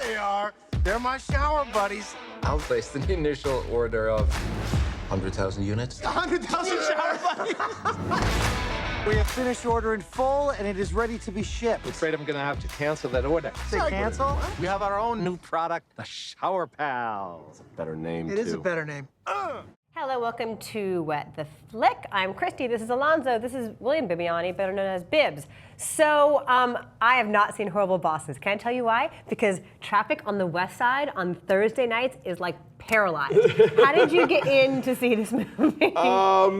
they are. They're my shower buddies. I'll place the initial order of 100,000 units. 100,000 shower buddies. We have finished order in full, and it is ready to be shipped. I'm afraid I'm gonna have to cancel that order. Say cancel? We have our own new product, the Shower Pals. Better name, It is a better name. Hello, welcome to Wet the Flick. I'm Christy, this is Alonzo, this is William Bibiani, better known as Bibbs. So, I have not seen Horrible Bosses. Can I tell you why? Because traffic on the west side on Thursday nights is like paralyzed. How did you get in to see this movie?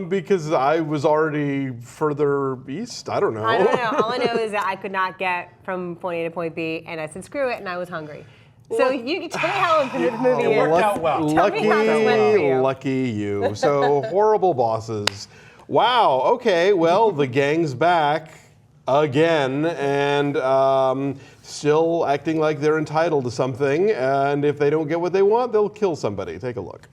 Because I was already further east. I don't know. I don't know. All I know is that I could not get from point A to point B, and I said screw it, and I was hungry. So you tell me how the movie is. It worked out well. Tell me how this went for you. Lucky you. So, Horrible Bosses. Wow, okay, well, the gang's back again, and still acting like they're entitled to something, and if they don't get what they want, they'll kill somebody. Take a look.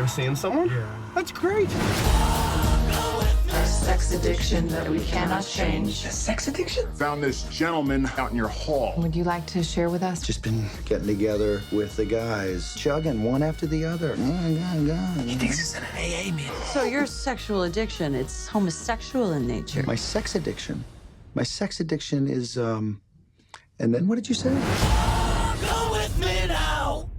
Seeing someone? Yeah. That's great. A sex addiction that we cannot change. A sex addiction? Found this gentleman out in your hall. Would you like to share with us? Just been getting together with the guys, chugging one after the other. He thinks he's in an AA meeting. So your sexual addiction, it's homosexual in nature. My sex addiction is, and then what did you say? Go with me now.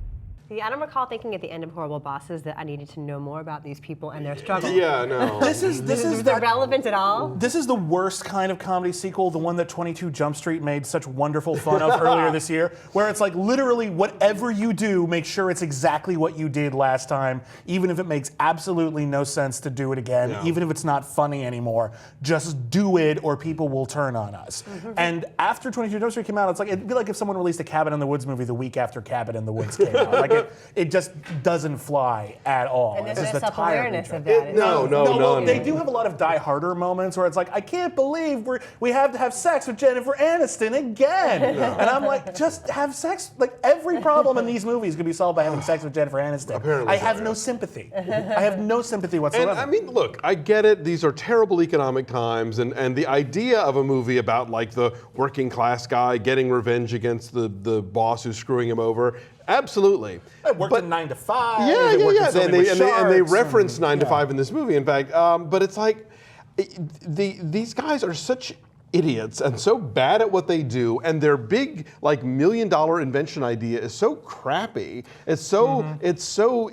See, I don't recall thinking at the end of Horrible Bosses that I needed to know more about these people and their struggle. Yeah, no. This is the relevant at all? This is the worst kind of comedy sequel, the one that 22 Jump Street made such wonderful fun of earlier this year, where it's like literally whatever you do, make sure it's exactly what you did last time, even if it makes absolutely no sense to do it again, even if it's not funny anymore. Just do it or people will turn on us. And after 22 Jump Street came out, it's like it'd be like if someone released a Cabin in the Woods movie the week after Cabin in the Woods came out. Like it just doesn't fly at all. And there's It's no just self-awareness entirely of that. No. They do have a lot of Die Harder moments where it's like, I can't believe we have to have sex with Jennifer Aniston again. And I'm like, just have sex. Like every problem in these movies could be solved by having sex with Jennifer Aniston. Apparently I have no sympathy. I have no sympathy whatsoever. And I mean, look, I get it. These are terrible economic times, and the idea of a movie about like the working class guy getting revenge against the boss who's screwing him over, absolutely. It worked in 9 to 5. Yeah. And they reference 9 to 5 in this movie, in fact. But it's like these guys are such idiots and so bad at what they do, and their big like $1 million invention idea is so crappy. It's so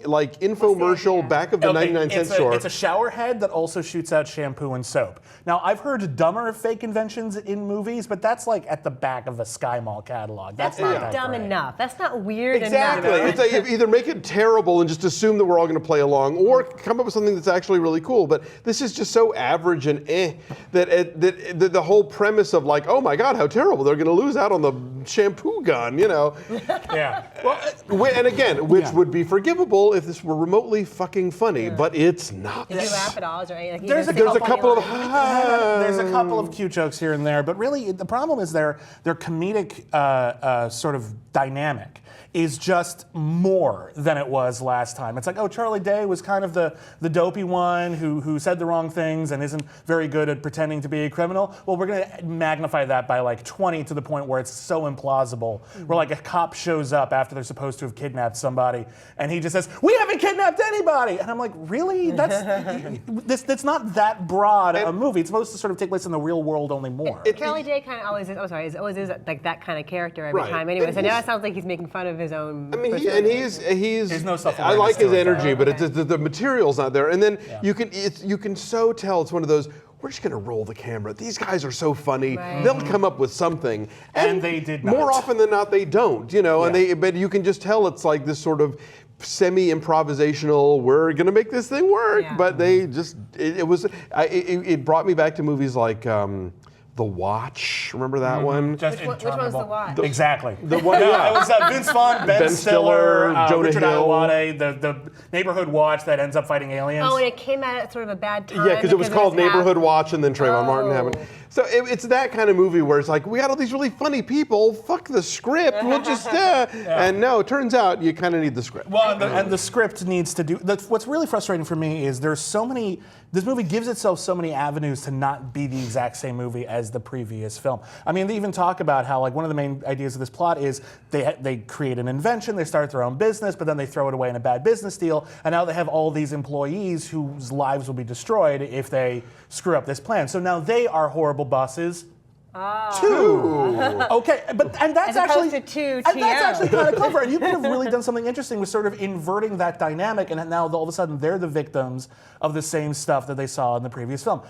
like infomercial back of the 99-cent store. It's a shower head that also shoots out shampoo and soap. Now I've heard dumber fake inventions in movies, but that's like at the back of a Sky Mall catalog. That's not that dumb great. enough. That's not weird Exactly. enough. It's like either make it terrible and just assume that we're all going to play along, or come up with something that's actually really cool. But this is just so average and that the whole premise of like, oh my God, how terrible! They're going to lose out on the shampoo gun, you know? Yeah. Well, and again, which would be forgivable if this were remotely fucking funny, but it's not. Did you laugh at all? Is there any, like, There's a couple of there's a couple of cute jokes here and there, but really the problem is their comedic sort of dynamic is just more than it was last time. It's like, oh, Charlie Day was kind of the dopey one who said the wrong things and isn't very good at pretending to be a criminal. Well, we're going to magnify that by like 20 to the point where it's so implausible. Where like a cop shows up after they're supposed to have kidnapped somebody, and he just says, "We haven't kidnapped anybody," and I'm like, really? That's not that broad a movie. It's supposed to sort of take place in the real world only more. Charlie Day kind of always is like that kind of character every time. Anyway, so now it sounds like he's making fun of his own. I mean, he's There's no I self-awareness like his to it, energy, though. but the material's not there. And then you can so tell it's one of those. We're just going to roll the camera. These guys are so funny. Right. They'll come up with something. And they did not. More often than not, they don't. You know, Yeah. but you can just tell it's like this sort of semi-improvisational. We're going to make this thing work, but they just it brought me back to movies like. The The Watch. Remember that one? Just Which one's The Watch? Exactly. The one, yeah. It was Vince Vaughn, Ben Stiller, Jonah Richard Hill. Ayoade, the neighborhood watch that ends up fighting aliens. Oh, and it came out at sort of a bad time. Yeah, because it was called Neighborhood half- Watch, and then Trayvon Martin happened. So it's that kind of movie where it's like, we got all these really funny people, fuck the script, we'll just, And no, it turns out you kind of need the script. Well, and the script needs to do. What's really frustrating for me is there's so many. This movie gives itself so many avenues to not be the exact same movie as the previous film. I mean, they even talk about how like one of the main ideas of this plot is they create an invention, they start their own business, but then they throw it away in a bad business deal, and now they have all these employees whose lives will be destroyed if they screw up this plan. So now they are horrible bosses. Two. Okay, and that's As opposed actually to two and that's TM. actually kind of clever. And you could have really done something interesting with sort of inverting that dynamic, and now all of a sudden they're the victims of the same stuff that they saw in the previous film.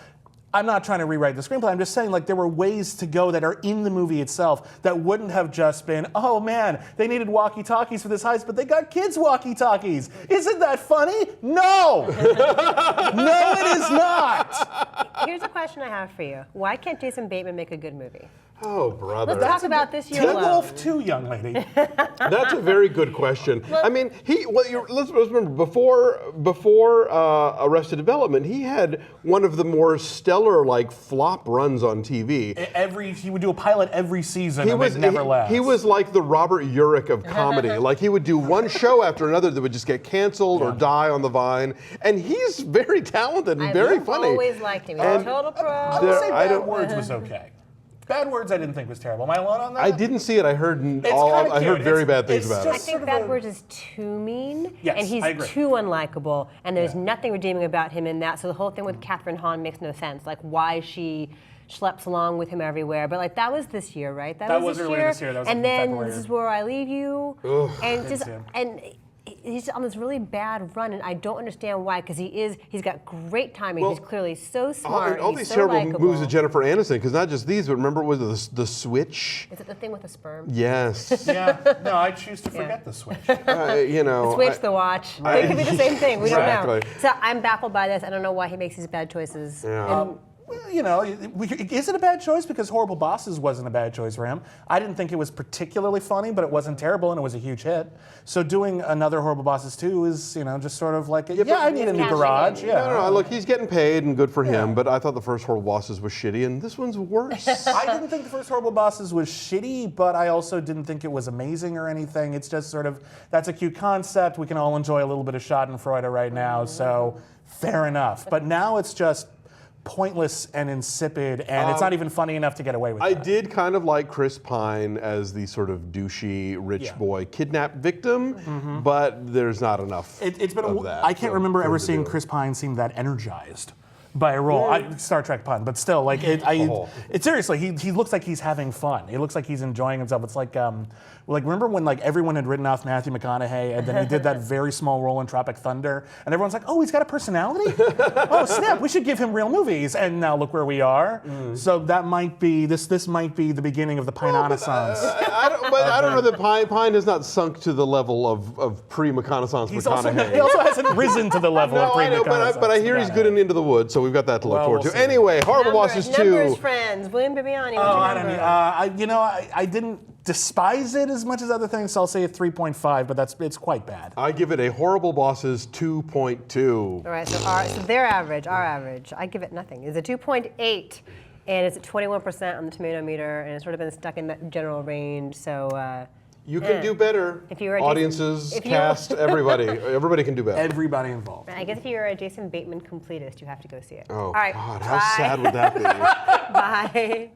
I'm not trying to rewrite the screenplay. I'm just saying, like, there were ways to go that are in the movie itself that wouldn't have just been, oh man, they needed walkie-talkies for this heist, but they got kids' walkie-talkies. Isn't that funny? No! No, it is not! Here's a question I have for you. Why can't Jason Bateman make a good movie? Oh, brother. Let's talk about this year Teen alone. Wolf 2, young lady. That's a very good question. I mean, let's remember, before Arrested Development, he had one of the more stellar, like, flop runs on TV. He would do a pilot every season and they'd never last. He was like the Robert Urich of comedy. Like, he would do one show after another that would just get canceled or die on the vine. And he's very talented and very funny. I've always liked him. He's a total pro. I would say Bad Words was okay. Bad Words I didn't think was terrible. Am I alone on that? I didn't see it. I heard cute. very bad things It's about I it. think Bad Words is too mean, Yes, and he's I agree. too unlikable, and there's nothing redeeming about him in that. So the whole thing with Catherine Hahn makes no sense. Like why she schleps along with him everywhere. But like that was this year, right? That was earlier this year. That was and like in then February. This Is Where I Leave You, and just see him. and. He's on this really bad run, and I don't understand why. Because he's got great timing. He's clearly so smart. All he's these so terrible likable. moves with Jennifer Aniston, because not just these, but remember, was it the Switch? Is it the thing with the sperm? Yes. Yeah, no, I choose to forget the Switch. The Switch, the watch. It could be the same thing. We don't know. Exactly. So I'm baffled by this. I don't know why he makes these bad choices. Yeah. And You know, is it a bad choice? Because Horrible Bosses wasn't a bad choice for him. I didn't think it was particularly funny, but it wasn't terrible, and it was a huge hit. So doing another Horrible Bosses 2 is, you know, just sort of like, I need a new garage. Yeah. No, look, he's getting paid and good for him, but I thought the first Horrible Bosses was shitty, and this one's worse. I didn't think the first Horrible Bosses was shitty, but I also didn't think it was amazing or anything. It's just sort of, that's a cute concept. We can all enjoy a little bit of Schadenfreude right now, so fair enough. But now it's just pointless and insipid, and it's not even funny enough to get away with I that. did kind of like Chris Pine as the sort of douchey rich boy kidnapped victim, but there's not enough It's been of that. I can't remember ever seeing Chris Pine seem that energized by a role. Star Trek pun, but still, like it seriously, he looks like he's having fun. He looks like he's enjoying himself. It's like remember when like everyone had written off Matthew McConaughey, and then he did that very small role in Tropic Thunder, and everyone's like, oh, he's got a personality? Oh snap, we should give him real movies. And now look where we are. So that might be this might be the beginning of the Pine Renaissance. I don't know that Pine has not sunk to the level of pre-McConaissance McConaughey. He also hasn't risen to the level of No, I know, pre-McConaissance. but I hear he's good in Into the Woods, so we've got that to look Well, forward we'll to. see. Anyway, Horrible Bosses 2. numbers, friends. William Bibiani. Oh, I don't know. I didn't despise it as much as other things, so I'll say a 3.5, but it's quite bad. I give it a Horrible Bosses 2.2. All right, so their average, our average, I give it nothing. It's a 2.8, and it's at 21% on the tomato meter, and it's sort of been stuck in that general range. So You can do better. If you were a Audiences, if you were- cast, everybody can do better. Everybody involved. I guess if you're a Jason Bateman completist, you have to go see it. Oh, All right, God, how bye. sad would that be? Bye.